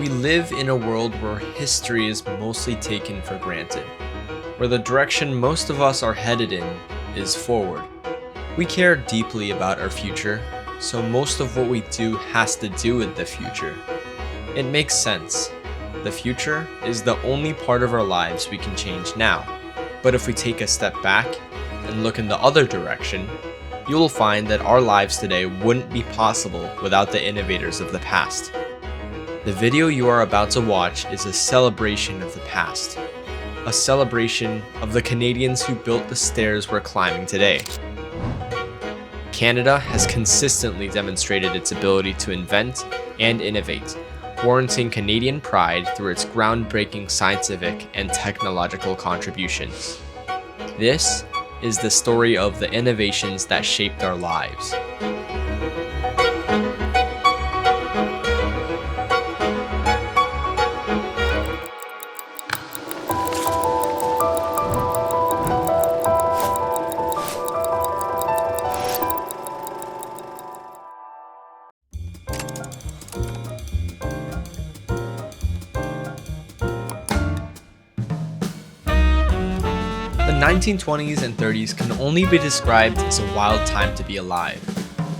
We live in a world where history is mostly taken for granted, where the direction most of us are headed in is forward. We care deeply about our future, so most of what we do has to do with the future. It makes sense. The future is the only part of our lives we can change now. But if we take a step back and look in the other direction, you will find that our lives today wouldn't be possible without the innovators of the past. The video you are about to watch is a celebration of the past. A celebration of the Canadians who built the stairs we're climbing today. Canada has consistently demonstrated its ability to invent and innovate, warranting Canadian pride through its groundbreaking scientific and technological contributions. This is the story of the innovations that shaped our lives. The 1920s and 30s can only be described as a wild time to be alive.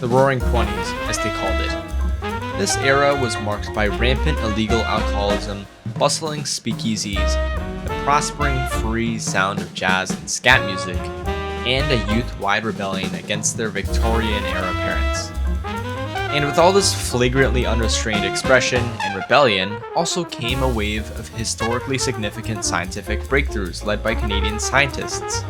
The Roaring 20s, as they called it. This era was marked by rampant illegal alcoholism, bustling speakeasies, the prospering free sound of jazz and scat music, and a youth-wide rebellion against their Victorian-era parents. And with all this flagrantly unrestrained expression and rebellion also came a wave of historically significant scientific breakthroughs led by Canadian scientists.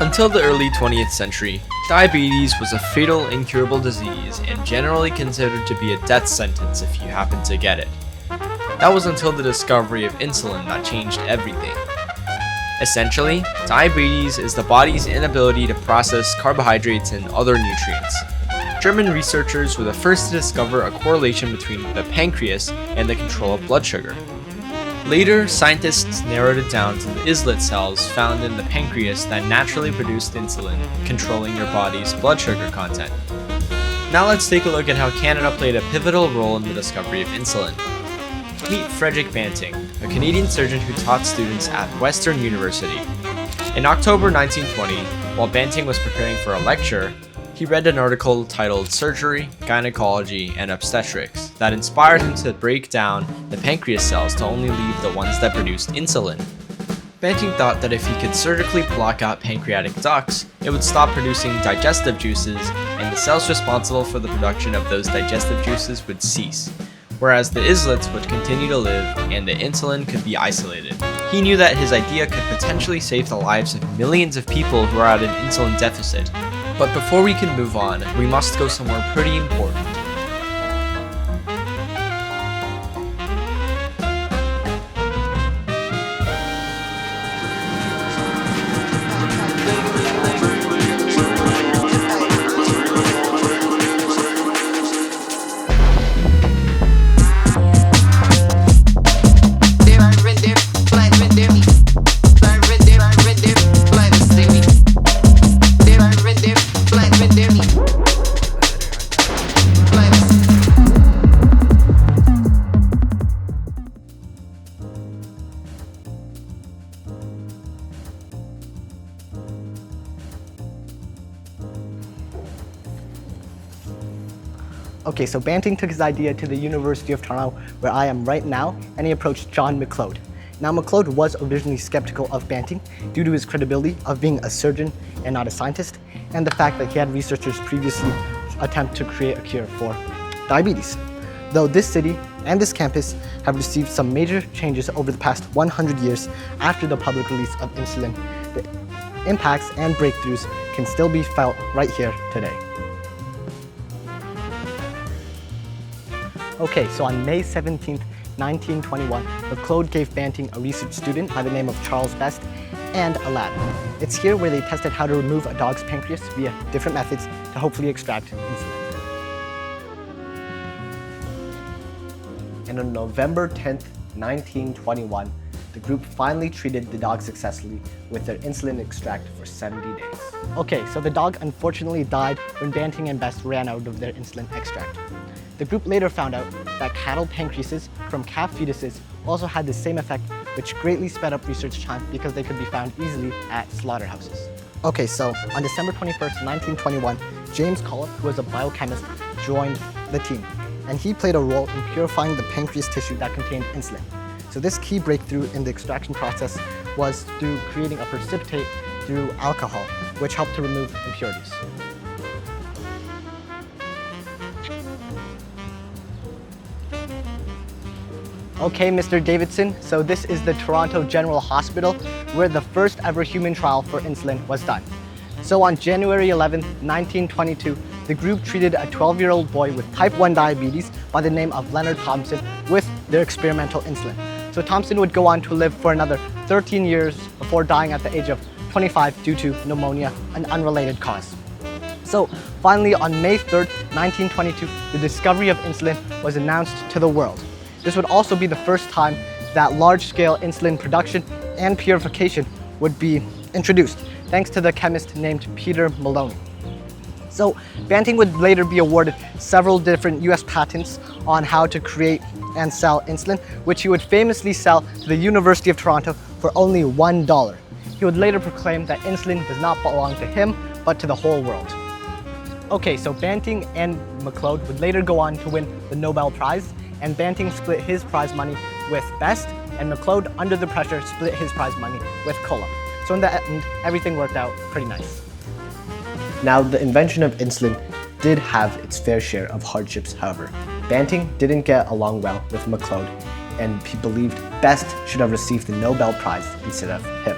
Until the early 20th century, diabetes was a fatal incurable disease and generally considered to be a death sentence if you happened to get it. That was until the discovery of insulin that changed everything. Essentially, diabetes is the body's inability to process carbohydrates and other nutrients. German researchers were the first to discover a correlation between the pancreas and the control of blood sugar. Later, scientists narrowed it down to the islet cells found in the pancreas that naturally produced insulin, controlling your body's blood sugar content. Now let's take a look at how Canada played a pivotal role in the discovery of insulin. Meet Frederick Banting, a Canadian surgeon who taught students at Western University. In October 1920, while Banting was preparing for a lecture, he read an article titled Surgery, Gynecology, and Obstetrics that inspired him to break down the pancreas cells to only leave the ones that produced insulin. Banting thought that if he could surgically block out pancreatic ducts, it would stop producing digestive juices, and the cells responsible for the production of those digestive juices would cease, whereas the islets would continue to live and the insulin could be isolated. He knew that his idea could potentially save the lives of millions of people who are at an insulin deficit. But before we can move on, we must go somewhere pretty important. Okay, so Banting took his idea to the University of Toronto, where I am right now, and he approached John McLeod. Now, McLeod was originally skeptical of Banting due to his credibility of being a surgeon and not a scientist, and the fact that he had researchers previously attempt to create a cure for diabetes. Though this city and this campus have received some major changes over the past 100 years after the public release of insulin, the impacts and breakthroughs can still be felt right here today. Okay, so on May 17th, 1921, McLeod gave Banting a research student by the name of Charles Best and a lab. It's here where they tested how to remove a dog's pancreas via different methods to hopefully extract insulin. And on November 10th, 1921, the group finally treated the dog successfully with their insulin extract for 70 days. Okay, so the dog unfortunately died when Banting and Best ran out of their insulin extract. The group later found out that cattle pancreases from calf fetuses also had the same effect, which greatly sped up research time because they could be found easily at slaughterhouses. Okay, so on December 21st, 1921, James Collett, who was a biochemist, joined the team, and he played a role in purifying the pancreas tissue that contained insulin. So this key breakthrough in the extraction process was through creating a precipitate through alcohol, which helped to remove impurities. Okay, Mr. Davidson, so this is the Toronto General Hospital where the first ever human trial for insulin was done. So on January 11, 1922, the group treated a 12-year-old boy with type 1 diabetes by the name of Leonard Thompson with their experimental insulin. So Thompson would go on to live for another 13 years before dying at the age of 25 due to pneumonia, an unrelated cause. So finally, on May 3rd, 1922, the discovery of insulin was announced to the world. This would also be the first time that large-scale insulin production and purification would be introduced, thanks to the chemist named Peter Maloney. So Banting would later be awarded several different US patents on how to create and sell insulin, which he would famously sell to the University of Toronto for only $1. He would later proclaim that insulin does not belong to him, but to the whole world. Okay, so Banting and McLeod would later go on to win the Nobel Prize, and Banting split his prize money with Best, and McLeod, under the pressure, split his prize money with Culp. So in the end, everything worked out pretty nice. Now, the invention of insulin did have its fair share of hardships, however. Banting didn't get along well with McLeod, and he believed Best should have received the Nobel Prize instead of him.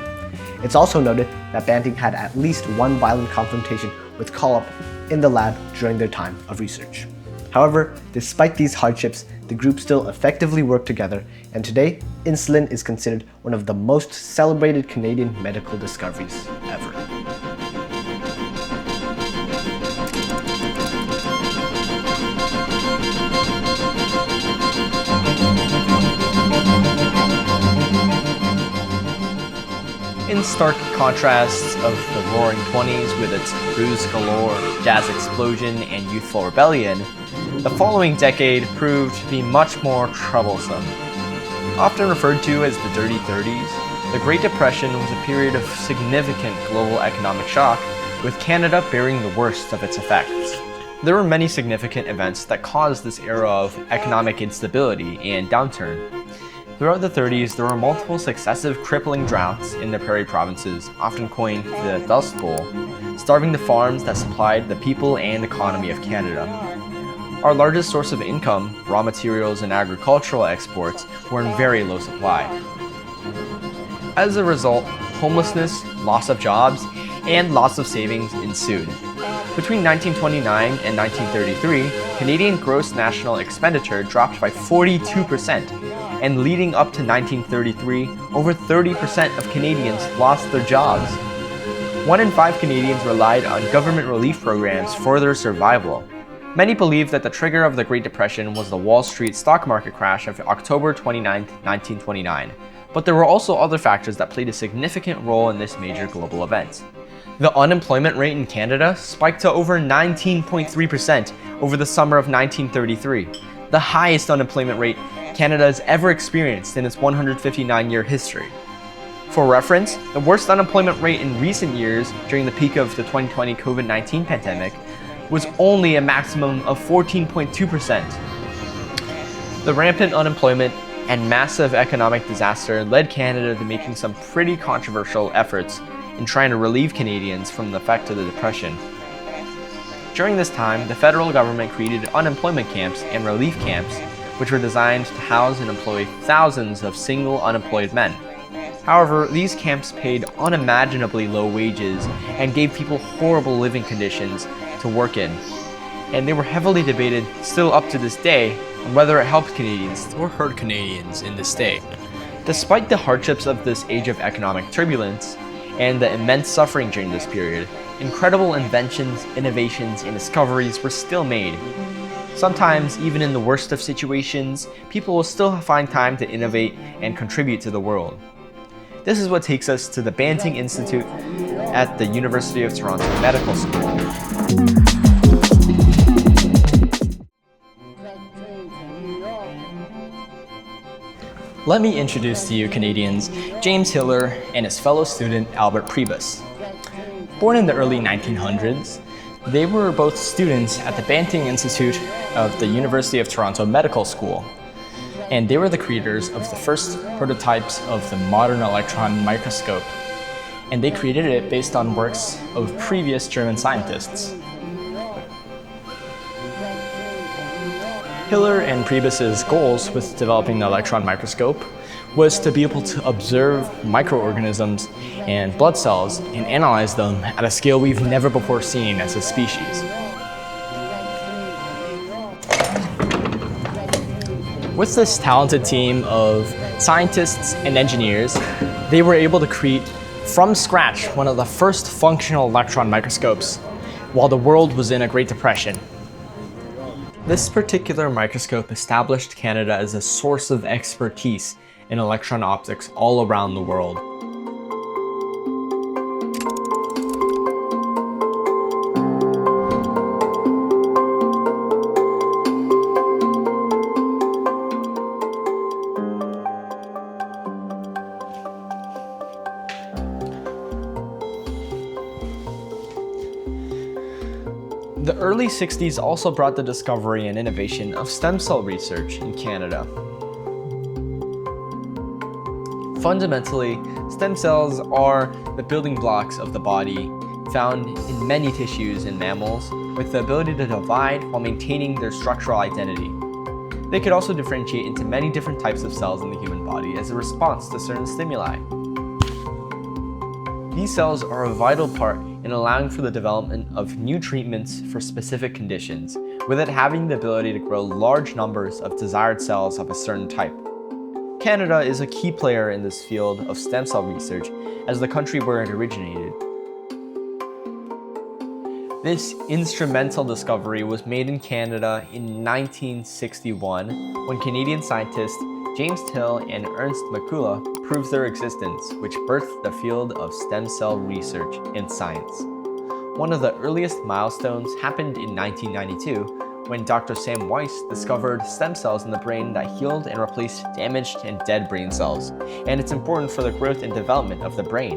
It's also noted that Banting had at least one violent confrontation with Culp in the lab during their time of research. However, despite these hardships, the group still effectively worked together, and today, insulin is considered one of the most celebrated Canadian medical discoveries ever. In stark contrast of the Roaring '20s with its booze galore, jazz explosion, and youthful rebellion, the following decade proved to be much more troublesome. Often referred to as the Dirty 30s, the Great Depression was a period of significant global economic shock, with Canada bearing the worst of its effects. There were many significant events that caused this era of economic instability and downturn. Throughout the 30s, there were multiple successive crippling droughts in the prairie provinces, often coined the Dust Bowl, starving the farms that supplied the people and economy of Canada. Our largest source of income, raw materials and agricultural exports, were in very low supply. As a result, homelessness, loss of jobs, and loss of savings ensued. Between 1929 and 1933, Canadian gross national expenditure dropped by 42%, and leading up to 1933, over 30% of Canadians lost their jobs. 1 in 5 Canadians relied on government relief programs for their survival. Many believe that the trigger of the Great Depression was the Wall Street stock market crash of October 29, 1929, but there were also other factors that played a significant role in this major global event. The unemployment rate in Canada spiked to over 19.3% over the summer of 1933, the highest unemployment rate Canada has ever experienced in its 159-year history. For reference, the worst unemployment rate in recent years during the peak of the 2020 COVID-19 pandemic was only a maximum of 14.2%. The rampant unemployment and massive economic disaster led Canada to making some pretty controversial efforts in trying to relieve Canadians from the effect of the Depression. During this time, the federal government created unemployment camps and relief camps, which were designed to house and employ thousands of single unemployed men. However, these camps paid unimaginably low wages and gave people horrible living conditions to work in, and they were heavily debated still up to this day on whether it helped Canadians or hurt Canadians in this day. Despite the hardships of this age of economic turbulence and the immense suffering during this period, incredible inventions, innovations, and discoveries were still made. Sometimes, even in the worst of situations, people will still find time to innovate and contribute to the world. This is what takes us to the Banting Institute at the University of Toronto Medical School. Let me introduce to you Canadians James Hiller and his fellow student Albert Priebus. Born in the early 1900s, they were both students at the Banting Institute of the University of Toronto Medical School, and they were the creators of the first prototypes of the modern electron microscope, and they created it based on works of previous German scientists. Hiller and Priebus's goals with developing the electron microscope was to be able to observe microorganisms and blood cells and analyze them at a scale we've never before seen as a species. With this talented team of scientists and engineers, they were able to create from scratch one of the first functional electron microscopes while the world was in a Great Depression. This particular microscope established Canada as a source of expertise in electron optics all around the world. The early 60s also brought the discovery and innovation of stem cell research in Canada. Fundamentally, stem cells are the building blocks of the body, found in many tissues in mammals, with the ability to divide while maintaining their structural identity. They could also differentiate into many different types of cells in the human body as a response to certain stimuli. These cells are a vital part in allowing for the development of new treatments for specific conditions, with it having the ability to grow large numbers of desired cells of a certain type. Canada is a key player in this field of stem cell research as the country where it originated. This instrumental discovery was made in Canada in 1961 when Canadian scientists James Till and Ernst Makula proved their existence, which birthed the field of stem cell research in science. One of the earliest milestones happened in 1992 when Dr. Sam Weiss discovered stem cells in the brain that healed and replaced damaged and dead brain cells, and it's important for the growth and development of the brain.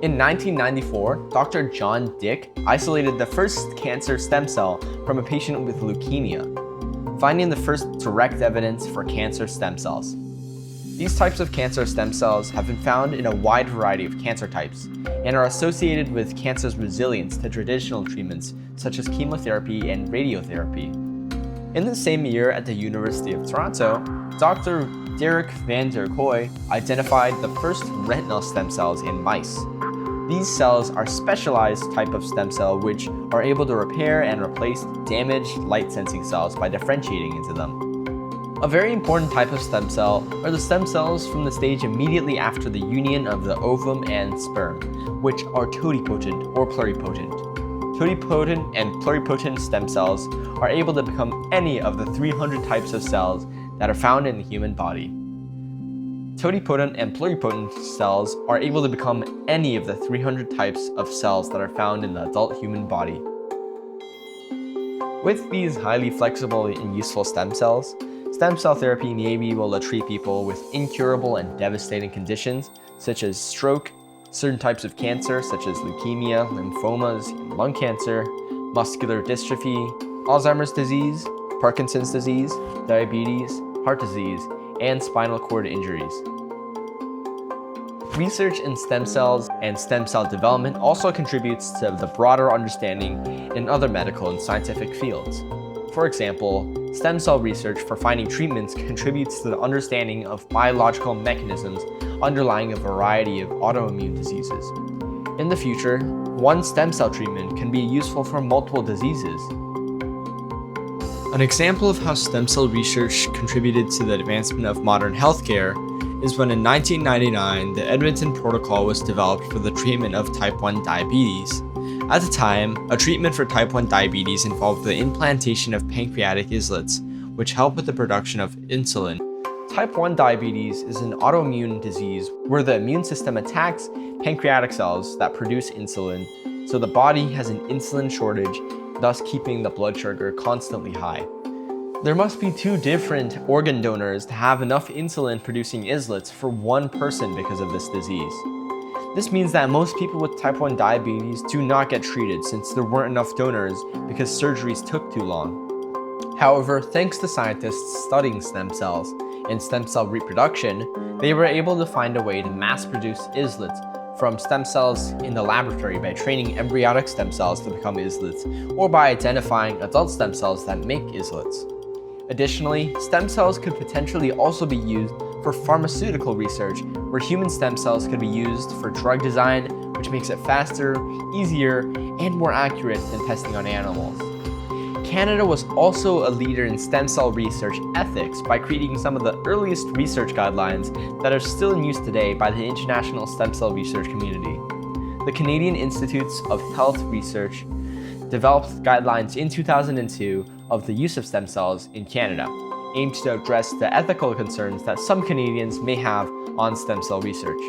In 1994, Dr. John Dick isolated the first cancer stem cell from a patient with leukemia, finding the first direct evidence for cancer stem cells. These types of cancer stem cells have been found in a wide variety of cancer types and are associated with cancer's resilience to traditional treatments such as chemotherapy and radiotherapy. In the same year at the University of Toronto, Dr. Dirk van der Kooi identified the first retinal stem cells in mice. These cells are specialized type of stem cell which are able to repair and replace damaged light-sensing cells by differentiating into them. A very important type of stem cell are the stem cells from the stage immediately after the union of the ovum and sperm, which are totipotent or pluripotent. Totipotent and pluripotent stem cells are able to become any of the 300 types of cells that are found in the human body. Totipotent and pluripotent cells are able to become any of the 300 types of cells that are found in the adult human body. With these highly flexible and useful stem cells, stem cell therapy may be able to treat people with incurable and devastating conditions such as stroke, certain types of cancer such as leukemia, lymphomas, and lung cancer, muscular dystrophy, Alzheimer's disease, Parkinson's disease, diabetes, heart disease, and spinal cord injuries. Research in stem cells and stem cell development also contributes to the broader understanding in other medical and scientific fields. For example, stem cell research for finding treatments contributes to the understanding of biological mechanisms underlying a variety of autoimmune diseases. In the future, one stem cell treatment can be useful for multiple diseases. An example of how stem cell research contributed to the advancement of modern healthcare is when in 1999, the Edmonton Protocol was developed for the treatment of type 1 diabetes. At the time, a treatment for type 1 diabetes involved the implantation of pancreatic islets, which help with the production of insulin. Type 1 diabetes is an autoimmune disease where the immune system attacks pancreatic cells that produce insulin, so the body has an insulin shortage, thus keeping the blood sugar constantly high. There must be 2 different organ donors to have enough insulin-producing islets for one person because of this disease. This means that most people with type 1 diabetes do not get treated since there weren't enough donors because surgeries took too long. However, thanks to scientists studying stem cells and stem cell reproduction, they were able to find a way to mass-produce islets from stem cells in the laboratory by training embryonic stem cells to become islets or by identifying adult stem cells that make islets. Additionally, stem cells could potentially also be used for pharmaceutical research, where human stem cells could be used for drug design, which makes it faster, easier, and more accurate than testing on animals. Canada was also a leader in stem cell research ethics by creating some of the earliest research guidelines that are still in use today by the international stem cell research community. The Canadian Institutes of Health Research developed guidelines in 2002 of the use of stem cells in Canada, aimed to address the ethical concerns that some Canadians may have on stem cell research.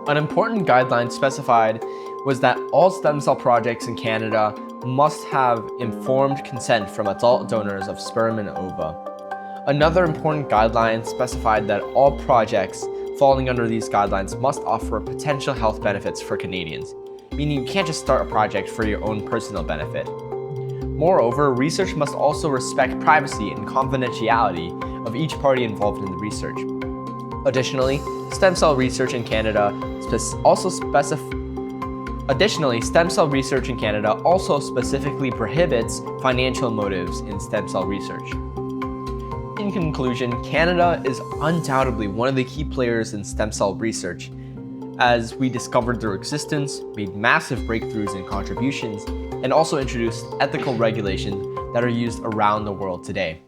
An important guideline specified was that all stem cell projects in Canada must have informed consent from adult donors of sperm and ova. Another important guideline specified that all projects falling under these guidelines must offer potential health benefits for Canadians, meaning you can't just start a project for your own personal benefit. Moreover, research must also respect privacy and confidentiality of each party involved in the research. Additionally, stem cell research in Canada also specifically prohibits financial motives in stem cell research. In conclusion, Canada is undoubtedly one of the key players in stem cell research, as we discovered their existence, made massive breakthroughs and contributions, and also introduced ethical regulations that are used around the world today.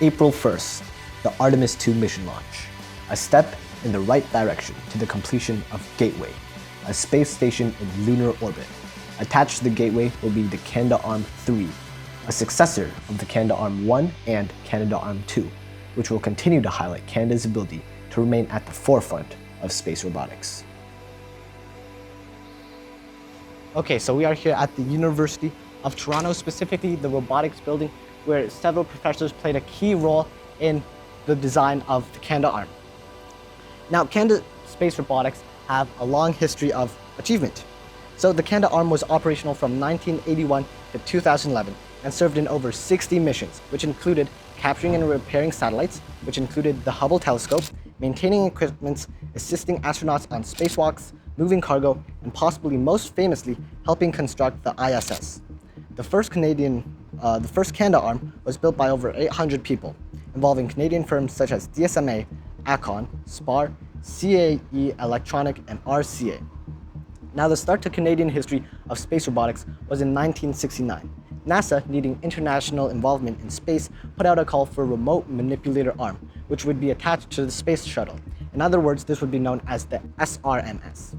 April 1st, the Artemis II mission launch, a step in the right direction to the completion of Gateway, a space station in lunar orbit. Attached to the Gateway will be the Canadarm3, a successor of the Canadarm1 and Canadarm2, which will continue to highlight Canada's ability to remain at the forefront of space robotics. Okay, so we are here at the University of Toronto, specifically the robotics building, where several professors played a key role in the design of the Canadarm. Now, Canada space robotics have a long history of achievement. So the Canadarm was operational from 1981 to 2011 and served in over 60 missions, which included capturing and repairing satellites, which included the Hubble telescope, maintaining equipment, assisting astronauts on spacewalks, moving cargo, and possibly most famously, helping construct the ISS. The first Canadarm was built by over 800 people, involving Canadian firms such as DSMA, Acon, SPAR, CAE Electronic, and RCA. Now, the start to Canadian history of space robotics was in 1969. NASA, needing international involvement in space, put out a call for a remote manipulator arm, which would be attached to the space shuttle. In other words, this would be known as the SRMS.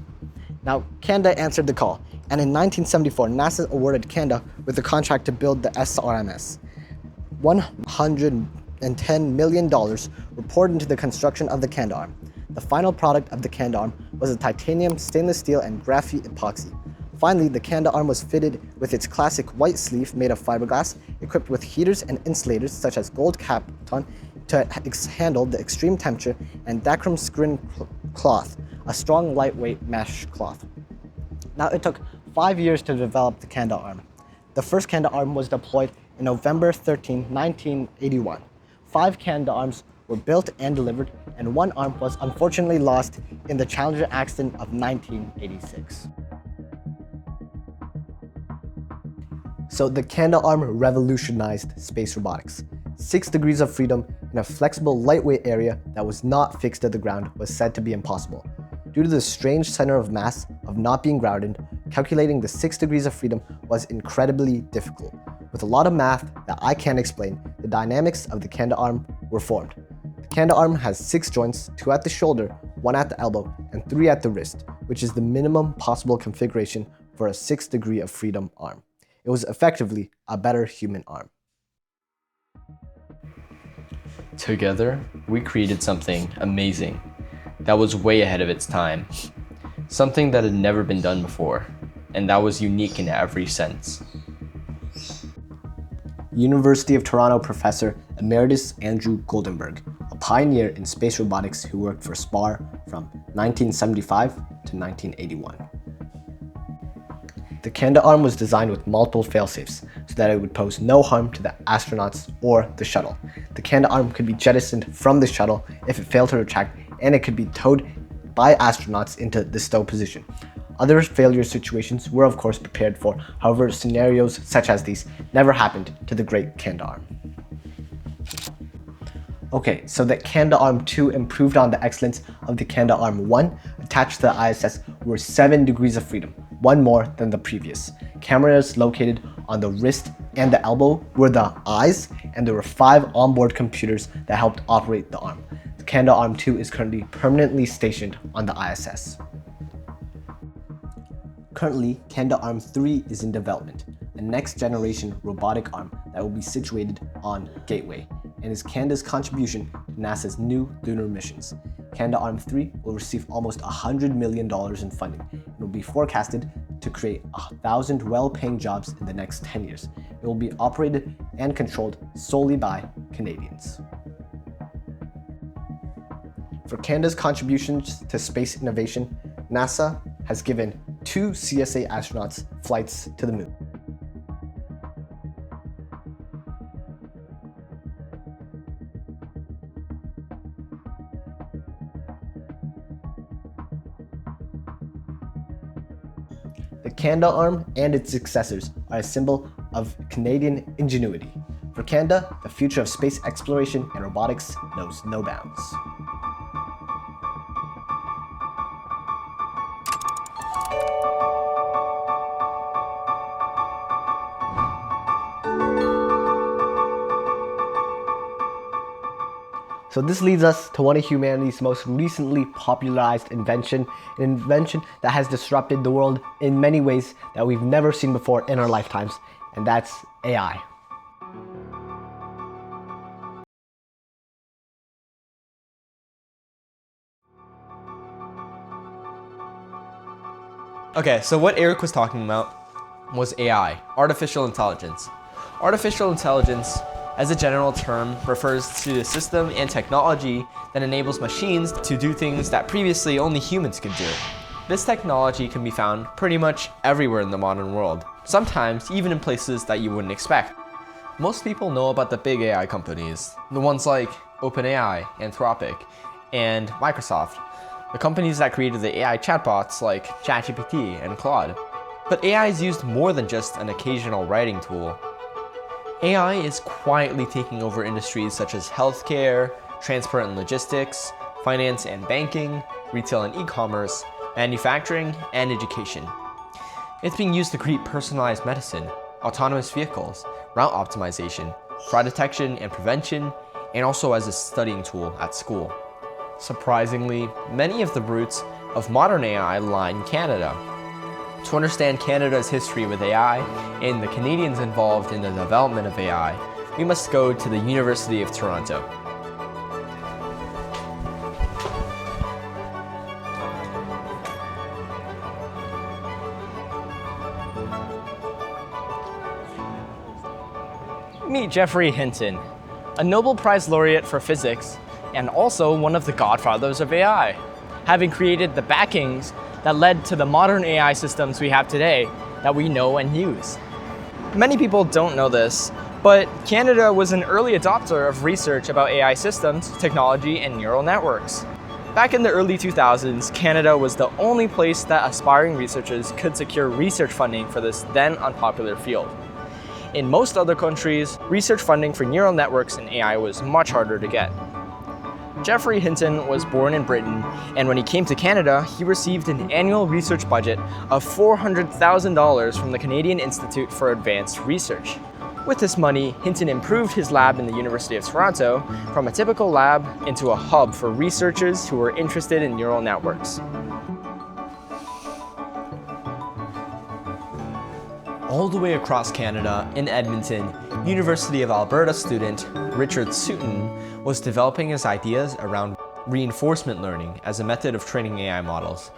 Now, Canada answered the call, and in 1974, NASA awarded Canada with the contract to build the SRMS. $110 million were poured into the construction of the Canadarm. The final product of the Canadarm was a titanium, stainless steel, and graphite epoxy. Finally, the Canadarm was fitted with its classic white sleeve made of fiberglass, equipped with heaters and insulators such as gold Kapton to handle the extreme temperature, and Dacron cloth, a strong, lightweight mesh cloth. Now, it took 5 years to develop the Canada arm. The first Canada arm was deployed in November 13, 1981. 5 Canada arms were built and delivered, and 1 arm was unfortunately lost in the Challenger accident of 1986. So the Canada arm revolutionized space robotics. 6 degrees of freedom in a flexible, lightweight area that was not fixed to the ground was said to be impossible. Due to the strange center of mass of not being grounded, calculating the 6 degrees of freedom was incredibly difficult. With a lot of math that I can't explain, the dynamics of the Canada arm were formed. The Canada arm has 6 joints, 2 at the shoulder, 1 at the elbow, and 3 at the wrist, which is the minimum possible configuration for a 6 degree of freedom arm. It was effectively a better human arm. Together, we created something amazing that was way ahead of its time. Something that had never been done before, and that was unique in every sense. University of Toronto professor Emeritus Andrew Goldenberg, a pioneer in space robotics who worked for SPAR from 1975 to 1981. The Canada arm was designed with multiple fail-safes so that it would pose no harm to the astronauts or the shuttle. The Canada arm could be jettisoned from the shuttle if it failed to retract, and it could be towed by astronauts into the stow position. Other failure situations were of course prepared for, however scenarios such as these never happened to the great Canada arm. Okay, so the Canada Arm 2 improved on the excellence of the Canada Arm 1 attached to the ISS were 7 degrees of freedom, 1 more than the previous. Cameras located on the wrist and the elbow were the eyes, and there were 5 onboard computers that helped operate the arm. The Canada Arm 2 is currently permanently stationed on the ISS. Currently, Canada Arm 3 is in development, a next-generation robotic arm that will be situated on Gateway, and is Canada's contribution to NASA's new lunar missions. Canada Arm 3 will receive almost $100 million in funding and will be forecasted to create 1,000 well-paying jobs in the next 10 years. It will be operated and controlled solely by Canadians. For Canada's contributions to space innovation, NASA has given 2 CSA astronauts flights to the moon. The Canada Arm and its successors are a symbol of Canadian ingenuity. For Canada, the future of space exploration and robotics knows no bounds. So this leads us to one of humanity's most recently popularized invention, an invention that has disrupted the world in many ways that we've never seen before in our lifetimes, and that's AI. Okay, so what Eric was talking about was AI, artificial intelligence. Artificial intelligence, as a general term, refers to the system and technology that enables machines to do things that previously only humans could do. This technology can be found pretty much everywhere in the modern world, sometimes even in places that you wouldn't expect. Most people know about the big AI companies, the ones like OpenAI, Anthropic, and Microsoft, the companies that created the AI chatbots like ChatGPT and Claude. But AI is used more than just an occasional writing tool. AI is quietly taking over industries such as healthcare, transport and logistics, finance and banking, retail and e-commerce, manufacturing, and education. It's being used to create personalized medicine, autonomous vehicles, route optimization, fraud detection and prevention, and also as a studying tool at school. Surprisingly, many of the roots of modern AI lie in Canada. To understand Canada's history with AI and the Canadians involved in the development of AI, we must go to the University of Toronto. Meet Geoffrey Hinton, a Nobel Prize laureate for physics and also one of the godfathers of AI. having created the backings that led to the modern AI systems we have today that we know and use. Many people don't know this, but Canada was an early adopter of research about AI systems, technology, and neural networks. Back in the early 2000s, Canada was the only place that aspiring researchers could secure research funding for this then unpopular field. In most other countries, research funding for neural networks and AI was much harder to get. Geoffrey Hinton was born in Britain, and when he came to Canada, he received an annual research budget of $400,000 from the Canadian Institute for Advanced Research. With this money, Hinton improved his lab in the University of Toronto from a typical lab into a hub for researchers who were interested in neural networks. All the way across Canada, in Edmonton, University of Alberta student Richard Sutton was developing his ideas around reinforcement learning as a method of training AI models.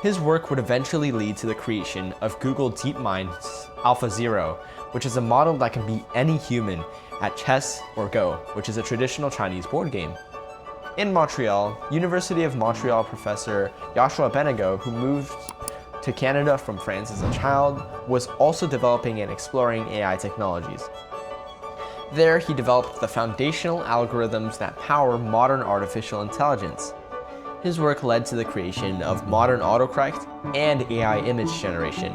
His work would eventually lead to the creation of Google DeepMind's AlphaZero, which is a model that can beat any human at chess or Go, which is a traditional Chinese board game. In Montreal, University of Montreal professor Yoshua Benego, who moved to Canada from France as a child, was also developing and exploring AI technologies. There, he developed the foundational algorithms that power modern artificial intelligence. His work led to the creation of modern autocorrect and AI image generation.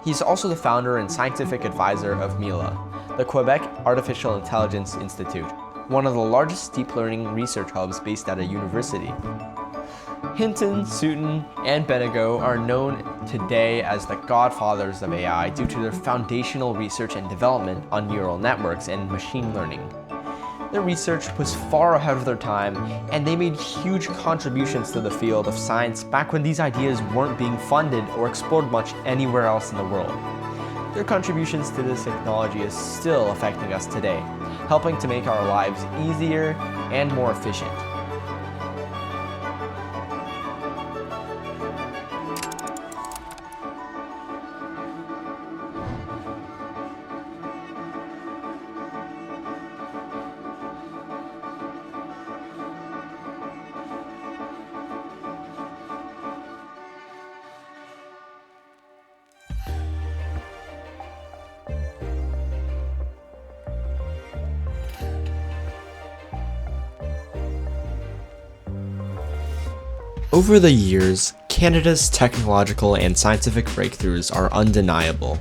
He's also the founder and scientific advisor of MILA, the Quebec Artificial Intelligence Institute, one of the largest deep learning research hubs based at a university. Hinton, Sutton, and Benego are known today as the godfathers of AI due to their foundational research and development on neural networks and machine learning. Their research was far ahead of their time, and they made huge contributions to the field of science back when these ideas weren't being funded or explored much anywhere else in the world. Their contributions to this technology is still affecting us today, helping to make our lives easier and more efficient. Over the years, Canada's technological and scientific breakthroughs are undeniable.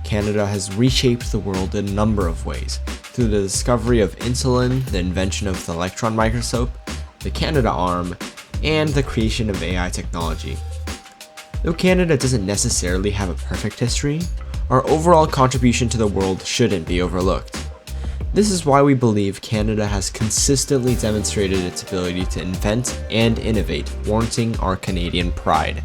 Canada has reshaped the world in a number of ways, through the discovery of insulin, the invention of the electron microscope, the Canadarm, and the creation of AI technology. Though Canada doesn't necessarily have a perfect history, our overall contribution to the world shouldn't be overlooked. This is why we believe Canada has consistently demonstrated its ability to invent and innovate, warranting our Canadian pride.